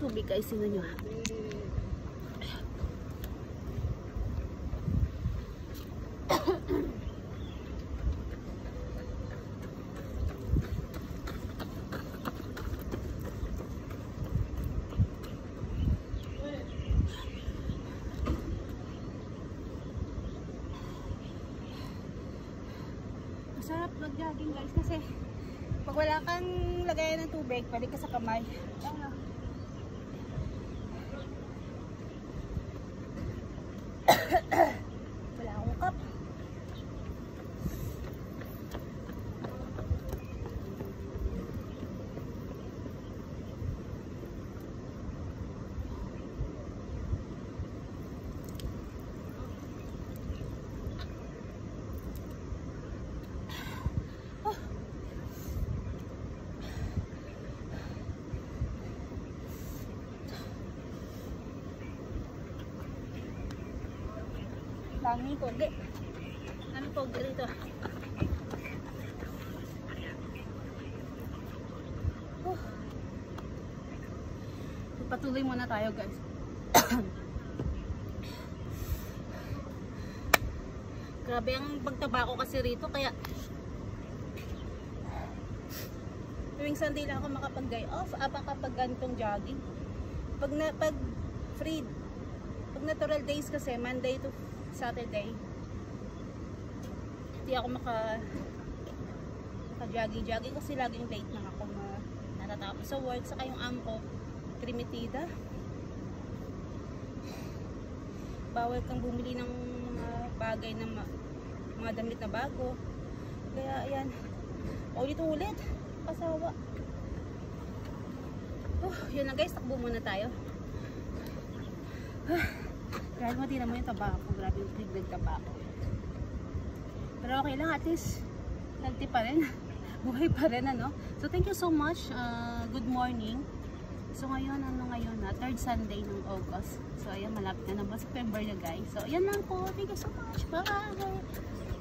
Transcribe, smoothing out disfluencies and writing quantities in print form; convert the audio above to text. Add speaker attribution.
Speaker 1: tubig guys, sino nyo ha.
Speaker 2: Masarap mag-jogging guys kasi pag wala kang lagayan ng tubig, balik ka sa kamay. Wala akong cup. Daming koge. Daming koge rito. Patuloy muna tayo guys. Grabe ang pagtabako kasi rito kaya tuwing Sunday lang ako makapag-day off. Kapag ganitong jogging. Pag free, pag natural days kasi Monday to Saturday, hindi ako maka-jogging kasi laging late na ako natatapos sa work. Saka yung ampo trimitida, bawal kang bumili ng mga bagay na mga damit na bago, kaya ayan, ulit-ulit kasawa. Yun na guys, takbo muna tayo. Dahil mo, tinan mo yung tabako. Grabe yung big tabako. Pero okay lang, at least healthy pa rin. Buhay pa rin, ano? So, thank you so much. Good morning. So, ngayon, third Sunday ng August. So, ayan, malapit na ba September na guys. So, ayan lang po. Thank you so much. Bye!